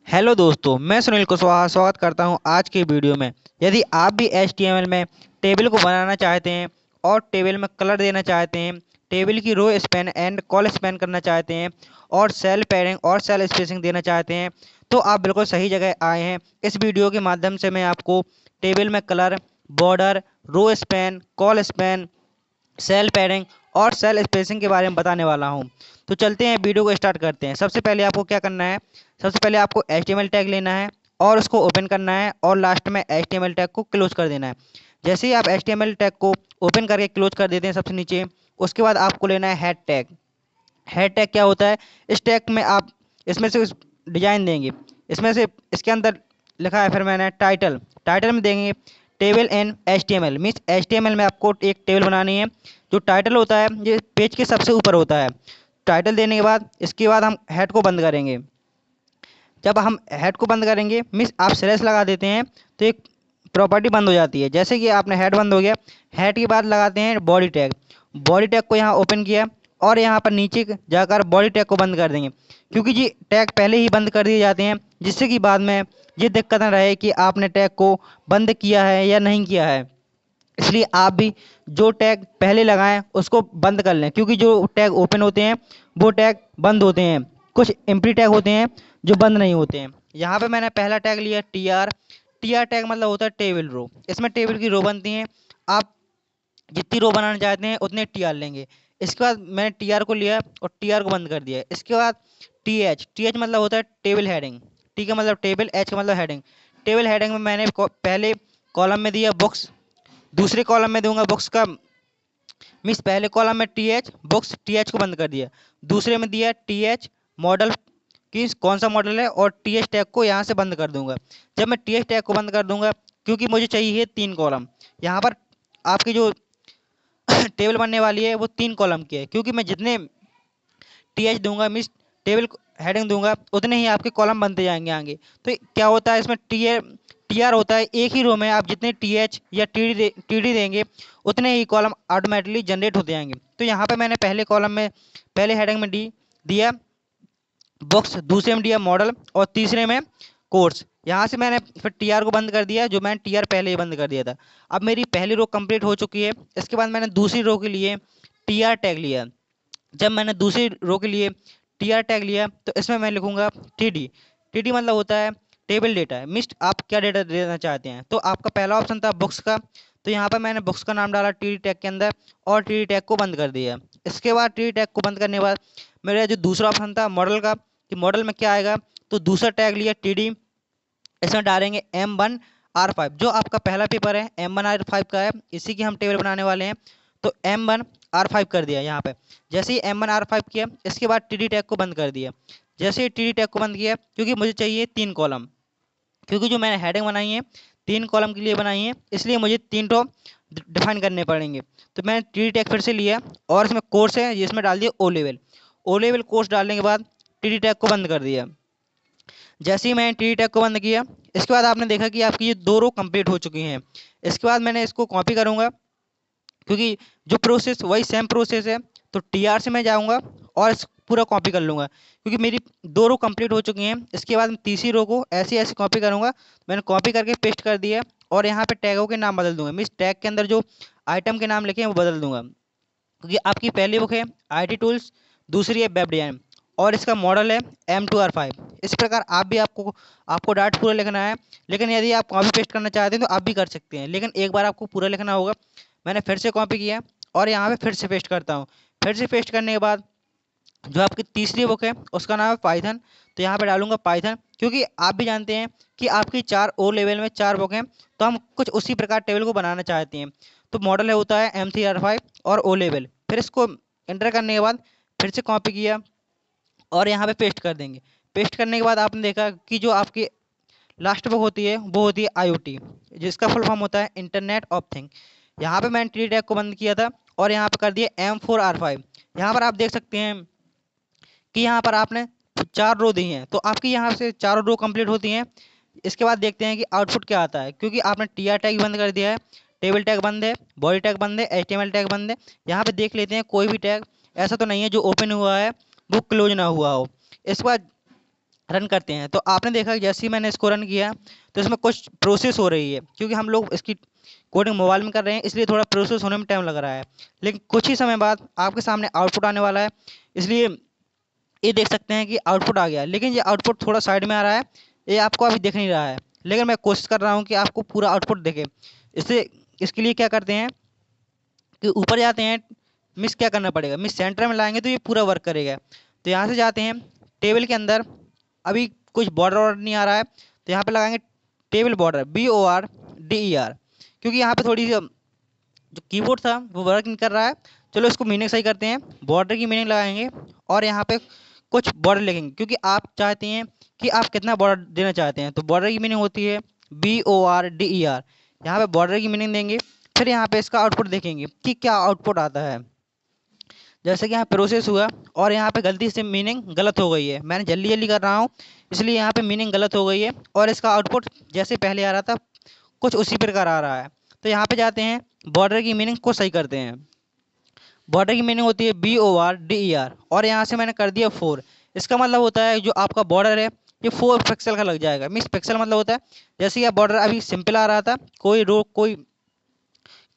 Hello दोस्तों, मैं सुनील कुशवाहा स्वागत करता हूं आज की वीडियो में। यदि आप भी HTML में टेबल को बनाना चाहते हैं और टेबल में कलर देना चाहते हैं, टेबल की row span and col span करना चाहते हैं और सेल पैडिंग और सेल स्पेसिंग देना चाहते हैं, तो आप बिल्कुल सही जगह आए हैं। इस वीडियो के माध्यम से मैं आपको टेबल में colour, border, row span, col span, cell padding और सेल स्पेसिंग के बारे में बताने वाला हूं। तो चलते हैं, वीडियो को स्टार्ट करते हैं। सबसे पहले आपको क्या करना है, सबसे पहले आपको HTML टैग लेना है और उसको ओपन करना है और लास्ट में HTML टैग को क्लोज कर देना है। जैसे ही आप HTML टैग को ओपन करके क्लोज कर देते हैं सबसे नीचे, उसके बाद आपको लेना है हेड टैग। हेड टैग क्या होता है? इस टैग में आप इसमें से डिजाइन देंगे, इसमें से इसके अंदर लिखा है, फिर मैंने टाइटल, टाइटल में देंगे टेबल इन HTML, मीन्स HTML में आपको एक टेबल बनानी है। जो टाइटल होता है ये पेज के सबसे ऊपर होता है। टाइटल देने के बाद इसके बाद हम हेड को बंद करेंगे। जब हम हेड को बंद करेंगे, मीन्स आप स्लैश लगा देते हैं तो एक प्रॉपर्टी बंद हो जाती है। जैसे कि आपने हेड बंद हो गया, हेड के बाद लगाते हैं बॉडी टैग। बॉडी टैग को यहाँ ओपन किया और यहाँ पर नीचे जाकर बॉडी टैग को बंद कर देंगे, क्योंकि जी टैग पहले ही बंद कर दिए जाते हैं, जिससे कि बाद में ये दिक्कत न रहे कि आपने टैग को बंद किया है या नहीं किया है। इसलिए आप भी जो टैग पहले लगाएं उसको बंद कर लें, क्योंकि जो टैग ओपन होते हैं वो टैग बंद होते हैं। कुछ एम्प्टी टैग होते हैं जो बंद नहीं होते हैं। यहाँ पे मैंने पहला टैग लिया TR। TR टैग मतलब होता है टेबल रो। इसमें टेबल की रो बनती हैं। आप जितनी रो बनाना चाहते हैं उतने TR लेंगे। इसके बाद मैंने TR को लिया और TR को बंद कर दिया। इसके बाद TH मतलब होता है टेबल हेडिंग। T का मतलब टेबल, H का मतलब हेडिंग। टेबल हेडिंग में मैंने पहले कॉलम में दिया बुक्स, दूसरे कॉलम में दूंगा बुक्स का, मीन्स पहले कॉलम में TH बुक्स, TH को बंद कर दिया। दूसरे में दिया TH मॉडल कि कौन सा मॉडल है, और TH टैग को यहाँ से बंद कर दूंगा। जब मैं TH टैग को बंद कर दूंगा, क्योंकि मुझे चाहिए 3 कॉलम। यहाँ पर आपकी जो टेबल बनने वाली है वो 3 कॉलम की है, क्योंकि मैं जितने TH दूंगा, मीन्स टेबल हेडिंग दूंगा, उतने ही आपके कॉलम बनते जाएंगे आगे। तो क्या होता है इसमें, TR होता है एक ही रो में आप जितने TH या TD देंगे उतने ही कॉलम ऑटोमेटिकली जनरेट होते जाएंगे। तो यहाँ पे मैंने पहले कॉलम में, पहले हेडिंग में दिया बुक्स, दूसरे में दिया मॉडल और तीसरे में कोर्स। यहाँ से मैंने फिर TR को बंद कर दिया, जो मैंने TR पहले ही बंद कर दिया था। अब मेरी पहली रो कंप्लीट हो चुकी है। इसके बाद मैंने दूसरी रो के लिए TR टैग लिया। जब मैंने दूसरी रो के लिए TR टैग लिया तो इसमें मैं लिखूंगा TD। TD मतलब होता है टेबल डेटा, मिस्ट आप क्या डेटा देना चाहते हैं। तो आपका पहला ऑप्शन था बुक्स का, तो यहाँ पर मैंने बुक्स का नाम डाला TD टैग के अंदर और TD टैग को बंद कर दिया। इसके बाद TD टैग को बंद करने के बाद मेरा जो दूसरा ऑप्शन था मॉडल का, कि मॉडल में क्या आएगा, तो दूसरा टैग लिया TD। इसमें डालेंगे M1R5। जो आपका पहला पेपर है M1R5 का है, इसी की हम टेबल बनाने वाले हैं। तो M1R5 कर दिया यहाँ पे। जैसे ही M1R5 किया, इसके बाद TD टैग को बंद कर दिया। जैसे ही TD टैग को बंद किया, क्योंकि मुझे चाहिए 3 कॉलम, क्योंकि जो मैंने हेडिंग बनाई है 3 कॉलम के लिए बनाई है, इसलिए मुझे 3 डिफाइन करने पड़ेंगे। तो मैंने TD टैग फिर से लिया और इसमें कोर्स है, इसमें डाल दिया O level. O level course डालने के बाद TD टैग को बंद कर दिया। जैसे ही मैंने TD टैग को बंद किया, इसके बाद आपने देखा कि आपकी ये 2 रो कंप्लीट हो चुकी हैं। इसके बाद मैंने इसको कॉपी करूंगा, क्योंकि जो प्रोसेस वही सेम प्रोसेस है। तो TR से मैं जाऊंगा और इस पूरा कॉपी कर लूंगा, क्योंकि मेरी 2 रो कंप्लीट हो चुकी हैं। इसके बाद मैं तीसरी रो को ऐसे ऐसे कॉपी करूंगा। मैंने कॉपी करके पेस्ट कर दिया और यहाँ पे टैगों के नाम बदल दूंगा, मीन्स टैग के अंदर जो आइटम के नाम लिखे हैं वो बदल दूंगा। क्योंकि आपकी पहली बुक है IT टूल्स, दूसरी है वेब डिजाइन और इसका मॉडल है M2R5। इस प्रकार आप भी आपको डाट पूरा लिखना है, लेकिन यदि आप कॉपी पेस्ट करना चाहते हैं तो आप भी कर सकते हैं, लेकिन एक बार आपको पूरा लिखना होगा। मैंने फिर से कॉपी किया और यहाँ पे फिर से पेस्ट करता हूँ। फिर से पेस्ट करने के बाद जो आपकी तीसरी बुक है उसका नाम है पाइथन, तो यहाँ पे डालूंगा पाइथन, क्योंकि आप भी जानते हैं कि आपकी 4 O लेवल में 4 बुक हैं, तो हम कुछ उसी प्रकार टेबल को बनाना चाहते हैं। तो मॉडल है होता है M3R5 और O लेवल। फिर इसको एंटर करने के बाद फिर से कॉपी किया और यहाँ पे पेस्ट कर देंगे। पेस्ट करने के बाद आपने देखा कि जो आपकी लास्ट बुक होती है वो होती है IoT, जिसका फुल फॉर्म होता है इंटरनेट ऑफ थिंग। यहाँ पे मैंने TD टैग को बंद किया था और यहाँ पे कर दिया M4R5। यहाँ पर आप देख सकते हैं कि यहाँ पर आपने 4 रो दी हैं, तो आपकी यहाँ से 4 रो कंप्लीट होती हैं। इसके बाद देखते हैं कि आउटपुट क्या आता है, क्योंकि आपने TR टैग बंद कर दिया है, टेबल टैग बंद है, बॉडी टैग बंद है, HTML टैग बंद है। यहाँ पे देख लेते हैं कोई भी टैग ऐसा तो नहीं है जो ओपन हुआ है वो क्लोज ना हुआ हो। इसके बाद रन करते हैं तो आपने देखा कि जैसे ही मैंने इसको रन किया तो इसमें कुछ प्रोसेस हो रही है, क्योंकि हम लोग इसकी कोडिंग मोबाइल में कर रहे हैं इसलिए थोड़ा प्रोसेस होने में टाइम लग रहा है। लेकिन कुछ ही समय बाद आपके सामने आउटपुट आने वाला है, इसलिए ये देख सकते हैं कि आउटपुट आ गया। लेकिन ये आउटपुट थोड़ा साइड में आ रहा है, ये आपको अभी दिख नहीं रहा है, लेकिन मैं कोशिश कर रहा हूँ कि आपको पूरा आउटपुट दिखे। इससे इसके लिए क्या करते हैं कि ऊपर जाते हैं, मिस क्या करना पड़ेगा, मिस सेंटर में लाएंगे तो ये पूरा वर्क करेगा। तो यहाँ से जाते हैं टेबल के अंदर, अभी कुछ बॉर्डर ऑर्डर नहीं आ रहा है तो यहाँ पे लगाएंगे टेबल बॉर्डर BORDER, क्योंकि यहाँ पे थोड़ी सी जो कीबोर्ड था वो वर्क नहीं कर रहा है। चलो इसको मीनिंग सही करते हैं, बॉर्डर की मीनिंग लगाएंगे और यहाँ पे कुछ बॉर्डर लिखेंगे, क्योंकि आप चाहते हैं कि आप कितना बॉर्डर देना चाहते हैं। तो बॉर्डर की मीनिंग होती है BORDER, यहाँ पे बॉर्डर की मीनिंग देंगे। फिर यहाँ पे इसका आउटपुट देखेंगे कि क्या आउटपुट आता है। जैसे कि यहाँ प्रोसेस हुआ और यहाँ पे गलती से मीनिंग गलत हो गई है, मैंने जल्दी जल्दी कर रहा हूँ इसलिए यहाँ पे मीनिंग गलत हो गई है और इसका आउटपुट जैसे पहले आ रहा था कुछ उसी प्रकार आ रहा है। तो यहाँ पे जाते हैं बॉर्डर की मीनिंग को सही करते हैं। बॉर्डर की मीनिंग होती है BORDER और यहाँ से मैंने कर दिया 4। इसका मतलब होता है जो आपका बॉर्डर है ये 4 पिक्सल का लग जाएगा। मीन्स पिक्सल मतलब होता है जैसे कि बॉर्डर अभी सिंपल आ रहा था, कोई रो कोई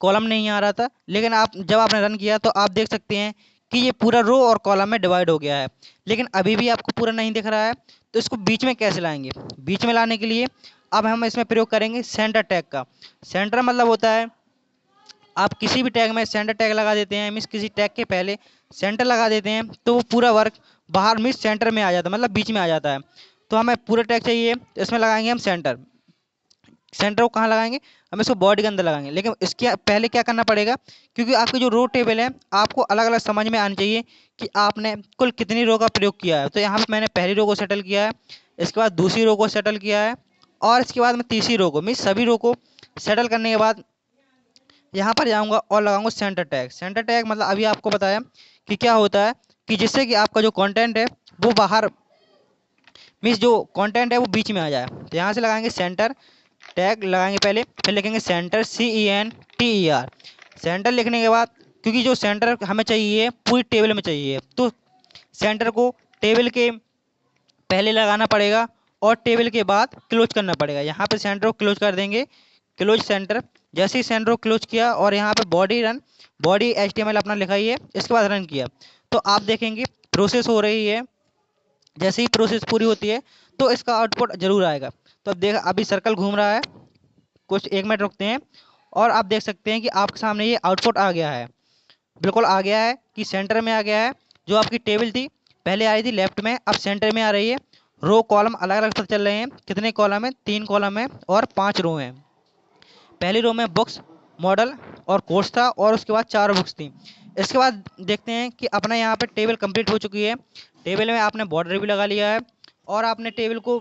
कॉलम नहीं आ रहा था, लेकिन आप जब आपने रन किया तो आप देख सकते हैं कि ये पूरा रो और कॉलम में डिवाइड हो गया है। लेकिन अभी भी आपको पूरा नहीं दिख रहा है, तो इसको बीच में कैसे लाएंगे। बीच में लाने के लिए अब हम इसमें प्रयोग करेंगे सेंटर टैग का। सेंटर मतलब होता है आप किसी भी टैग में सेंटर टैग लगा देते हैं, मीन्स किसी टैग के पहले सेंटर लगा देते हैं तो वो पूरा वर्क बाहर मीन्स सेंटर में आ जाता है, मतलब बीच में आ जाता है। तो हमें पूरा टैग चाहिए तो इसमें लगाएंगे हम सेंटर। सेंटर को कहाँ लगाएंगे, हम इसको बॉडी के अंदर लगाएंगे। लेकिन इसके पहले क्या करना पड़ेगा, क्योंकि आपकी जो रो टेबल है आपको अलग अलग समझ में आनी चाहिए कि आपने कुल कितनी रो का प्रयोग किया है। तो यहाँ पे मैंने पहली रो को सेटल किया है, इसके बाद दूसरी रो को सेटल किया है और इसके बाद मैं तीसरी रो को, मीन्स सभी रो को सेटल करने के बाद यहाँ पर जाऊँगा और लगाऊंगा सेंटर टैग। सेंटर टैग मतलब अभी आपको बताया कि क्या होता है कि जिससे कि आपका जो कंटेंट है वो बाहर, मीन्स जो कंटेंट है वो बीच में आ जाए। तो यहाँ से लगाएंगे सेंटर टैग लगाएंगे पहले, फिर लिखेंगे सेंटर CENTER। सेंटर लिखने के बाद क्योंकि जो सेंटर हमें चाहिए पूरी टेबल में चाहिए तो सेंटर को टेबल के पहले लगाना पड़ेगा और टेबल के बाद क्लोज करना पड़ेगा। यहाँ पे सेंटर को क्लोज कर देंगे, क्लोज सेंटर। जैसे ही सेंटर को क्लोज किया और यहाँ पे बॉडी HTML अपना लिखा ही है, इसके बाद रन किया तो आप देखेंगे प्रोसेस हो रही है। जैसे ही प्रोसेस पूरी होती है तो इसका आउटपुट जरूर आएगा। तो अब देख अभी सर्कल घूम रहा है, कुछ 1 मिनट रुकते हैं और आप देख सकते हैं कि आपके सामने ये आउटपुट आ गया है। बिल्कुल आ गया है कि सेंटर में आ गया है। जो आपकी टेबल थी पहले आ रही थी लेफ्ट में, अब सेंटर में आ रही है। रो कॉलम अलग अलग तरफ चल रहे हैं। कितने कॉलम है, 3 कॉलम है और 5 रो हैं। पहली रो में बुक्स, मॉडल और कोर्स था और उसके बाद 4 बुक्स थी। इसके बाद देखते हैं कि अपना यहाँ पे टेबल कंप्लीट हो चुकी है। टेबल में आपने बॉर्डर भी लगा लिया है और आपने टेबल को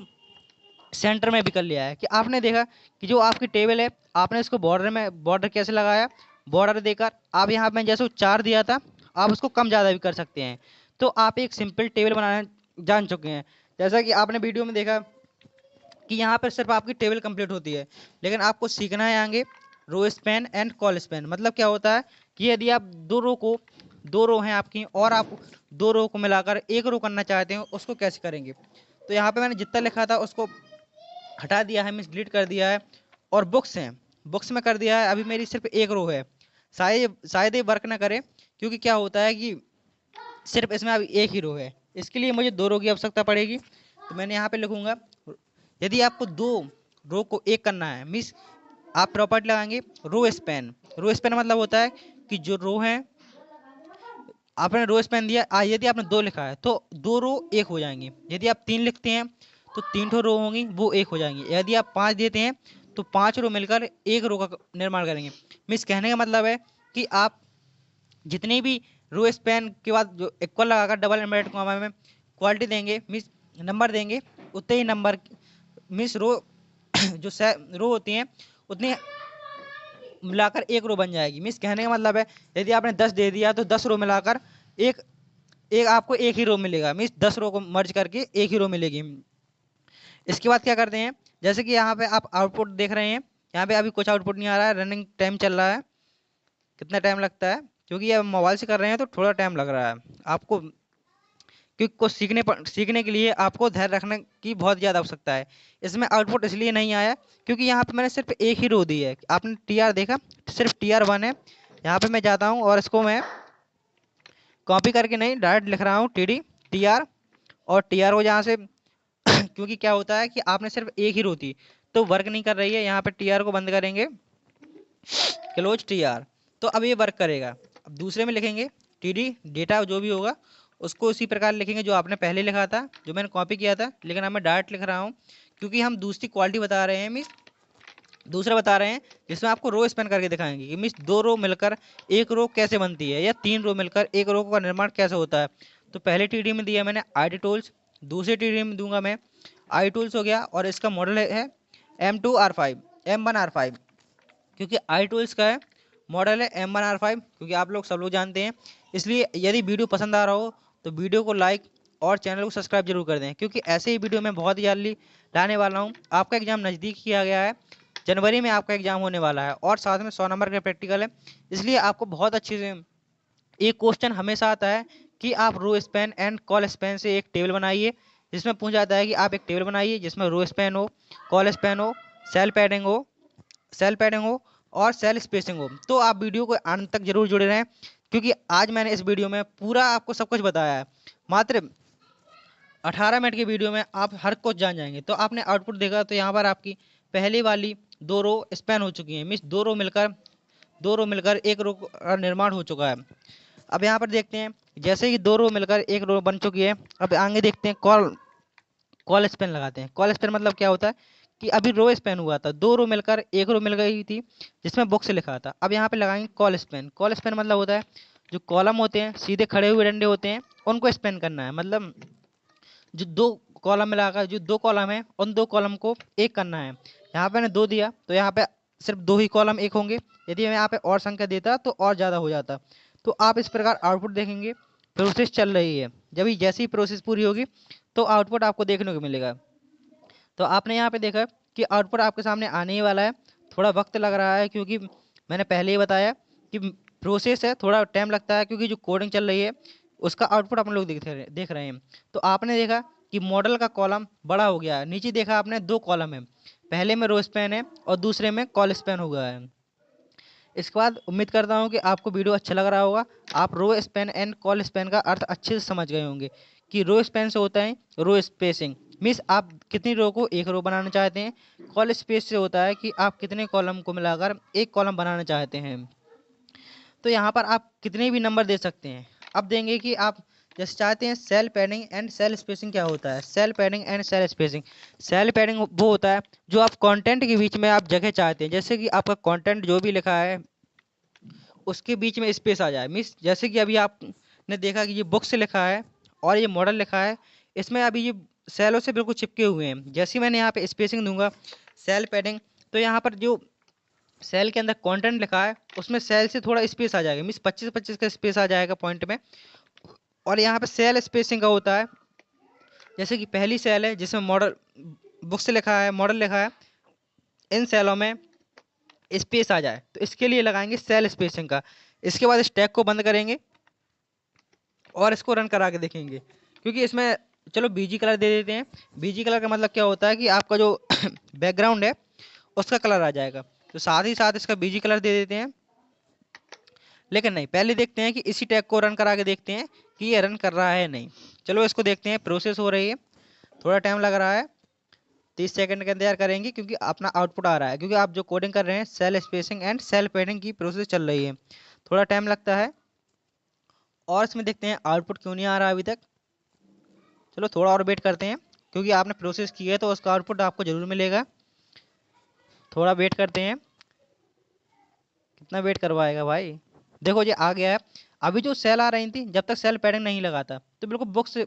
सेंटर में भी कर लिया है। कि आपने देखा कि जो आपकी टेबल है आपने इसको बॉर्डर में, बॉर्डर कैसे लगाया, बॉर्डर देकर आप यहाँ पे जैसे 4 दिया था आप उसको कम ज़्यादा भी कर सकते हैं। तो आप एक सिंपल टेबल बनाना जान चुके हैं। जैसा कि आपने वीडियो में देखा कि यहाँ पर सिर्फ आपकी टेबल कंप्लीट होती है, लेकिन आपको सीखना है आगे row span and col span. मतलब क्या होता है कि यदि आप दो रो हैं आपकी और आप 2 रो को मिलाकर 1 रो करना चाहते हैं उसको कैसे करेंगे। तो यहाँ पे मैंने जितना लिखा था उसको हटा दिया है, मीन्स डिलीट कर दिया है। और बुक्स हैं, बुक्स में कर दिया है, अभी मेरी सिर्फ 1 रो है। शायद ये वर्क ना करे, क्योंकि क्या होता है कि सिर्फ इसमें अभी 1 ही रो है, इसके लिए मुझे 2 रो की आवश्यकता पड़ेगी। तो मैंने यहाँ पे लिखूंगा यदि आपको 2 रो को 1 करना है, मीन्स आप प्रॉपर्टी लगाएंगे रो स्पैन। रो स्पैन मतलब होता है कि जो रो है आपने रो स्पैन दिया, यदि आपने 2 लिखा है तो 2 रो 1 हो जाएंगी। यदि आप 3 लिखते हैं तो 3 रो होंगी वो 1 हो जाएंगी। यदि आप 5 देते हैं तो 5 रो मिलकर 1 रो का निर्माण करेंगे। मीन्स कहने का मतलब है कि आप जितनी भी रो स्पैन के बाद जो इक्वल लगाकर डबल इनवर्टेड कॉमा में क्वालिटी देंगे, मीन्स नंबर देंगे, उतने ही नंबर मीन्स रो जो रो होती हैं उतनी मिलाकर 1 रो बन जाएगी। मीन्स कहने का मतलब है यदि आपने 10 दे दिया तो 10 रो मिलाकर एक एक आपको 1 ही रो मिलेगा। मीन्स 10 रो को मर्ज करके 1 ही रो मिलेगी। इसके बाद क्या करते हैं, जैसे कि यहाँ पे आप आउटपुट देख रहे हैं, यहाँ पे अभी कुछ आउटपुट नहीं आ रहा है, रनिंग टाइम चल रहा है। कितना टाइम लगता है, क्योंकि ये मोबाइल से कर रहे हैं तो थोड़ा टाइम लग रहा है। आपको क्विक को सीखने के लिए आपको धैर्य रखने की बहुत ज़्यादा आवश्यकता है। इसमें आउटपुट इसलिए नहीं आया क्योंकि यहाँ पे मैंने सिर्फ एक ही रो दी है। आपने TR देखा, सिर्फ TR1 है। यहाँ पे मैं जाता हूँ और इसको मैं कॉपी करके नहीं डायरेक्ट लिख रहा हूँ TD TR, और TR को यहाँ से क्योंकि क्या होता है कि आपने सिर्फ एक ही रो थी तो वर्क नहीं कर रही है। यहाँ पे TR को बंद करेंगे, क्लोज TR, तो अब ये वर्क करेगा। अब दूसरे में लिखेंगे TD डेटा जो भी होगा उसको उसी प्रकार लिखेंगे जो आपने पहले लिखा था, जो मैंने कॉपी किया था, लेकिन अब मैं डायरेक्ट लिख रहा हूँ क्योंकि हम दूसरी क्वालिटी बता रहे हैं। मीस दूसरा बता रहे हैं जिसमें आपको रो स्पेन करके दिखाएंगे कि मीस 2 रो मिलकर एक रो कैसे बनती है या 3 रो मिलकर एक रो का निर्माण कैसे होता है। तो पहले TD में दिया मैंने ID टूल्स, दूसरे TD में दूंगा मैं आई टूल्स हो गया, और इसका मॉडल है M1R5 क्योंकि आई टूल्स का है मॉडल है M1R5, क्योंकि आप लोग सब लोग जानते हैं। इसलिए यदि वीडियो पसंद आ रहा हो तो वीडियो को लाइक और चैनल को सब्सक्राइब जरूर कर दें, क्योंकि ऐसे ही वीडियो मैं बहुत ही जल्दी लाने वाला हूँ। आपका एग्जाम नज़दीक किया गया है, जनवरी में आपका एग्जाम होने वाला है और साथ में 100 नंबर का प्रैक्टिकल है। इसलिए आपको बहुत अच्छे से एक क्वेश्चन हमेशा आता है कि आप row span and col span से एक टेबल बनाइए, जिसमें पूछा जाता है कि आप एक टेबल बनाइए जिसमें रो स्पैन हो, कॉल स्पैन हो, सेल पैडिंग हो और सेल स्पेसिंग हो। तो आप वीडियो को अंत तक जरूर जुड़े रहें, क्योंकि आज मैंने इस वीडियो में पूरा आपको सब कुछ बताया है। मात्र 18 मिनट की वीडियो में आप हर कुछ जान जाएंगे। तो आपने आउटपुट देखा तो यहाँ पर आपकी पहली वाली 2 रो स्पैन हो चुकी हैं, मीन्स 2 रो मिलकर एक रो का निर्माण हो चुका है। अब यहाँ पर देखते हैं जैसे कि 2 रो मिलकर एक रो बन चुकी है। अब आगे देखते हैं कॉल स्पैन लगाते हैं। कॉल स्पैन मतलब क्या होता है कि अभी रो स्पैन हुआ था, 2 रो मिलकर एक रो मिल गई थी जिसमें बुक्स लिखा था। अब यहाँ पे लगाएंगे कॉल स्पैन। कॉल स्पैन मतलब होता है जो कॉलम होते हैं सीधे खड़े हुए डंडे होते हैं उनको स्पैन करना है, मतलब जो 2 कॉलम मिलाकर जो 2 कॉलम है उन 2 कॉलम को एक करना है। यहाँ पे मैंने 2 दिया तो यहाँ पे सिर्फ 2 ही कॉलम एक होंगे। यदि मैं यहाँ पे और संख्या देता तो और ज़्यादा हो जाता। तो आप इस प्रकार आउटपुट देखेंगे। प्रोसेस चल रही है, जब जैसी प्रोसेस पूरी होगी तो आउटपुट आपको देखने को मिलेगा। तो आपने यहाँ पे देखा कि आउटपुट आपके सामने आने ही वाला है। थोड़ा वक्त लग रहा है क्योंकि मैंने पहले ही बताया कि प्रोसेस है, थोड़ा टाइम लगता है क्योंकि जो कोडिंग चल रही है उसका आउटपुट आप लोग देख रहे हैं। तो आपने देखा कि मॉडल का कॉलम बड़ा हो गया है। नीचे देखा आपने 2 कॉलम है, पहले में रो स्पैन है और दूसरे में कॉल स्पैन हो गया है। इसके बाद उम्मीद करता हूँ कि आपको वीडियो अच्छा लग रहा होगा। आप row span and col span का अर्थ अच्छे से समझ गए होंगे कि रो स्पैन से होता है रो स्पेसिंग, मीन्स आप कितनी रो को एक रो बनाना चाहते हैं। कॉल स्पेस से होता है कि आप कितने कॉलम को मिलाकर एक कॉलम बनाना चाहते हैं। तो यहाँ पर आप कितने भी नंबर दे सकते हैं। अब देंगे कि आप जैसे चाहते हैं cell padding and cell spacing. क्या होता है cell padding and cell spacing? Cell padding वो होता है जो आप कंटेंट के बीच में आप जगह चाहते हैं, जैसे कि आपका कंटेंट जो भी लिखा है उसके बीच में स्पेस आ जाए। मीन्स जैसे कि अभी आपने देखा कि ये बुक्स लिखा है और ये मॉडल लिखा है, इसमें अभी ये सेलों से बिल्कुल चिपके हुए हैं। जैसे ही मैंने यहाँ पे स्पेसिंग दूंगा सेल पैडिंग, तो यहाँ पर जो सेल के अंदर कंटेंट लिखा है उसमें सेल से थोड़ा स्पेस आ जाएगा, मीन्स 25-25 का स्पेस आ जाएगा पॉइंट में। और यहाँ पे सेल स्पेसिंग का होता है जैसे कि पहली सेल है जिसमें मॉडल बुक्स लिखा है, मॉडल लिखा है, इन सेलों में स्पेस आ जाए तो इसके लिए लगाएंगे सेल स्पेसिंग का। इसके बाद इस टैग को बंद करेंगे और इसको रन करा के देखेंगे, क्योंकि इसमें चलो बीजी कलर दे देते हैं। बीजी कलर का मतलब क्या होता है कि आपका जो बैकग्राउंड है उसका कलर आ जाएगा, तो साथ ही साथ इसका बीजी कलर दे देते हैं। लेकिन नहीं, पहले देखते हैं कि इसी टैग को रन करा के देखते हैं कि ये रन कर रहा है नहीं। चलो इसको देखते हैं, प्रोसेस हो रही है, थोड़ा टाइम लग रहा है, 30 सेकंड के अंदर करेंगे क्योंकि अपना आउटपुट आ रहा है। क्योंकि आप जो कोडिंग कर रहे हैं cell spacing and cell padding की प्रोसेस चल रही है, थोड़ा टाइम लगता है। और इसमें देखते हैं आउटपुट क्यों नहीं आ रहा अभी तक। चलो थोड़ा और वेट करते हैं, क्योंकि आपने प्रोसेस की है तो उसका आउटपुट आपको जरूर मिलेगा। थोड़ा वेट करते हैं, कितना वेट करवाएगा भाई। देखो ये आ गया है। अभी जो सेल आ रही थी जब तक सेल पैडिंग नहीं लगाता तो बिल्कुल बुक्स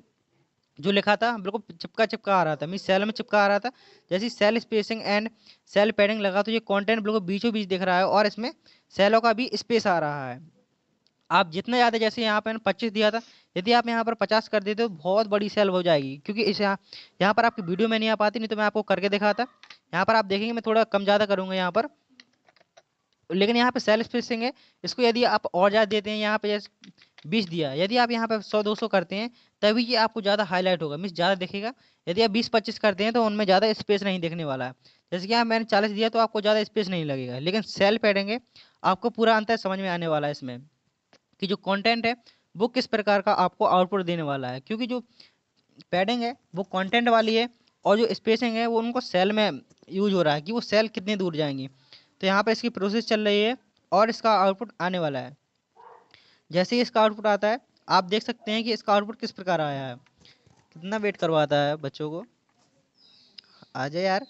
जो लिखा था बिल्कुल चिपका चिपका आ रहा था, मीन सेल में चिपका आ रहा था। जैसे cell spacing and cell padding लगा तो ये कंटेंट बिल्कुल बीचों बीच दिख रहा है और इसमें सेलों का भी स्पेस आ रहा है। आप जितना ज़्यादा, जैसे यहाँ पे 25 दिया था, यदि आप यहाँ पर 50 कर देते तो बहुत बड़ी सेल हो जाएगी। क्योंकि इस यहाँ पर आपकी वीडियो में नहीं आ पाती, नहीं तो मैं आपको करके दिखाता। यहाँ पर आप देखेंगे मैं थोड़ा कम ज़्यादा करूँगा यहाँ पर, लेकिन यहाँ पे सेल स्पेसिंग है, इसको यदि आप और ज़्यादा देते हैं यहाँ पे जैसे 20 दिया। यदि आप यहाँ पे 100-200 करते हैं तभी ये आपको ज़्यादा हाईलाइट होगा, मीन्स ज़्यादा दिखेगा। यदि आप 20-25 करते हैं तो उनमें ज़्यादा स्पेस नहीं दिखने वाला है। जैसे कि यहाँ मैंने 40 दिया तो आपको ज़्यादा स्पेस नहीं लगेगा, लेकिन सेल पैडिंग है आपको पूरा अंतर समझ में आने वाला है इसमें कि जो कंटेंट है वो किस प्रकार का आपको आउटपुट देने वाला है। क्योंकि जो पैडिंग है वो कंटेंट वाली है और जो स्पेसिंग है वो उनको सेल में यूज हो रहा है कि वो सेल कितनी दूर जाएंगी। तो यहाँ पे इसकी प्रोसेस चल रही है और इसका आउटपुट आने वाला है। जैसे ही इसका आउटपुट आता है आप देख सकते हैं कि इसका आउटपुट किस प्रकार आया है। कितना वेट करवाता है बच्चों को, आ जाए यार।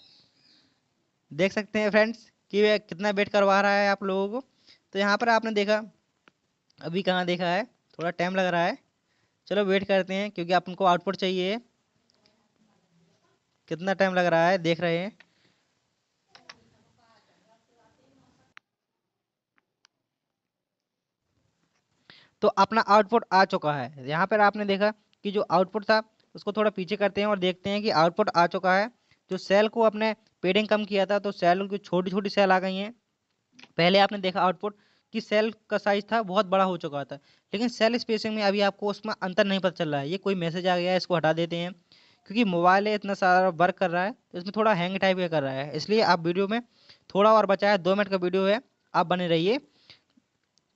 देख सकते हैं फ्रेंड्स कि वह कितना वेट करवा रहा है आप लोगों को। तो यहाँ पर आपने देखा, अभी कहाँ देखा है, थोड़ा टाइम लग रहा है। चलो वेट करते हैं क्योंकि आप उनको आउटपुट चाहिए। कितना टाइम लग रहा है देख रहे हैं। तो अपना आउटपुट आ चुका है। यहाँ पर आपने देखा कि जो आउटपुट था उसको थोड़ा पीछे करते हैं और देखते हैं कि आउटपुट आ चुका है। जो सेल को अपने पेडिंग कम किया था तो सेल की छोटी छोटी सेल आ गई हैं। पहले आपने देखा आउटपुट कि सेल का साइज था बहुत बड़ा हो चुका था, लेकिन सेल स्पेसिंग में अभी आपको उसमें अंतर नहीं पता चल रहा है। ये कोई मैसेज आ गया है, इसको हटा देते हैं क्योंकि मोबाइल है इतना सारा वर्क कर रहा है तो इसमें थोड़ा हैंग टाइप का कर रहा है। इसलिए आप वीडियो में थोड़ा और बचा है, 2 मिनट का वीडियो है, आप बने रहिए।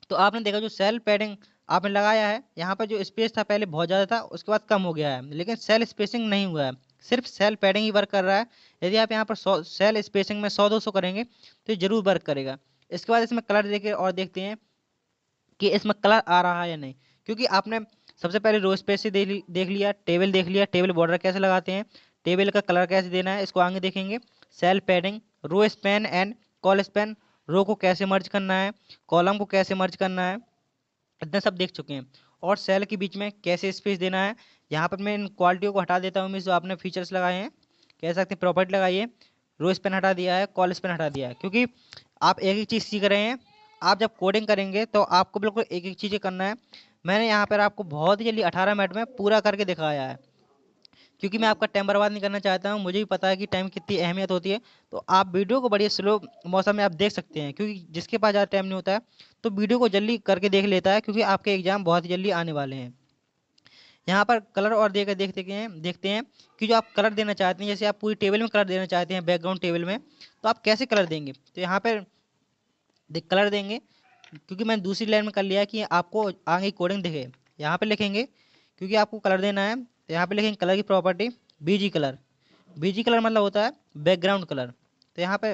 तो आपने देखा जो सेल पैडिंग आपने लगाया है, यहाँ पर जो स्पेस था पहले बहुत ज़्यादा था, उसके बाद कम हो गया है, लेकिन सेल स्पेसिंग नहीं हुआ है, सिर्फ सेल पैडिंग ही वर्क कर रहा है। यदि आप यहाँ पर सेल स्पेसिंग में 100-200 करेंगे तो ये जरूर वर्क करेगा। इसके बाद इसमें कलर देके और देखते हैं कि इसमें कलर आ रहा है या नहीं। क्योंकि आपने सबसे पहले रो स्पेस से देख लिया, टेबल देख लिया, टेबल बॉर्डर कैसे लगाते हैं, टेबल का कलर कैसे देना है, इसको आगे देखेंगे। Cell padding, row span and col span, row को कैसे मर्ज करना है, कॉलम को कैसे मर्ज करना है, इतना सब देख चुके हैं। और सेल के बीच में कैसे स्पेस देना है। यहाँ पर मैं इन क्वालिटियों को हटा देता हूँ, मीन्स जो आपने फीचर्स लगाए हैं, कह सकते हैं प्रॉपर्टी लगाइए। रो स्पेन हटा दिया है, कॉल स्पेन हटा दिया है, क्योंकि आप एक एक चीज़ सीख रहे हैं। आप जब कोडिंग करेंगे तो आपको बिल्कुल एक एक चीज़ें करना है। मैंने यहाँ पर आपको बहुत ही जल्दी 18 मिनट में पूरा करके दिखाया है, क्योंकि मैं आपका टाइम बर्बाद नहीं करना चाहता हूँ। मुझे भी पता है कि टाइम की कितनी अहमियत होती है। तो आप वीडियो को बड़ी स्लो मौसम में आप देख सकते हैं, क्योंकि जिसके पास ज़्यादा टाइम नहीं होता है तो वीडियो को जल्दी करके देख लेता है, क्योंकि आपके एग्जाम बहुत ही जल्दी आने वाले हैं। यहाँ पर कलर और देकर देखते हैं कि जो आप कलर देना चाहते हैं, जैसे आप पूरी टेबल में कलर देना चाहते हैं, बैकग्राउंड टेबल में, तो आप कैसे कलर देंगे। तो यहाँ पर कलर देंगे, क्योंकि मैंने दूसरी लाइन में कर लिया है कि आपको आगे कोडिंग दिखे। यहाँ पे लिखेंगे क्योंकि आपको कलर देना है, तो यहाँ पे लिखेंगे कलर की property BG colour. BG colour मतलब होता है बैकग्राउंड कलर। तो यहाँ पे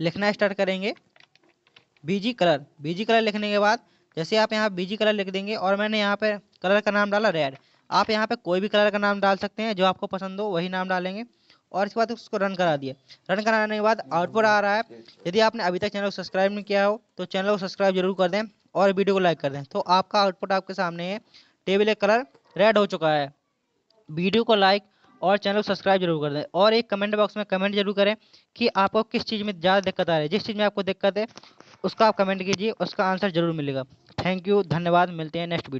लिखना स्टार्ट करेंगे बीजी कलर। बीजी कलर लिखने के बाद जैसे आप यहाँ बीजी कलर लिख देंगे, और मैंने यहाँ पे कलर का नाम डाला रेड। आप यहाँ पे कोई भी कलर का नाम डाल सकते हैं, जो आपको पसंद हो वही नाम डालेंगे। और इसके बाद उसको रन करा दिए। रन कराने के बाद आउटपुट आ रहा है। यदि आपने अभी तक चैनल को सब्सक्राइब नहीं किया हो तो चैनल को सब्सक्राइब जरूर कर दें और वीडियो को लाइक कर दें। तो आपका आउटपुट आपके सामने है, टेबल का कलर रेड हो चुका है। वीडियो को लाइक और चैनल को सब्सक्राइब जरूर कर दें, और एक कमेंट बॉक्स में कमेंट जरूर करें कि आपको किस चीज़ में ज़्यादा दिक्कत आ रही है। जिस चीज़ में आपको दिक्कत है उसका आप कमेंट कीजिए, उसका आंसर जरूर मिलेगा। थैंक यू, धन्यवाद, मिलते हैं नेक्स्ट वीडियो।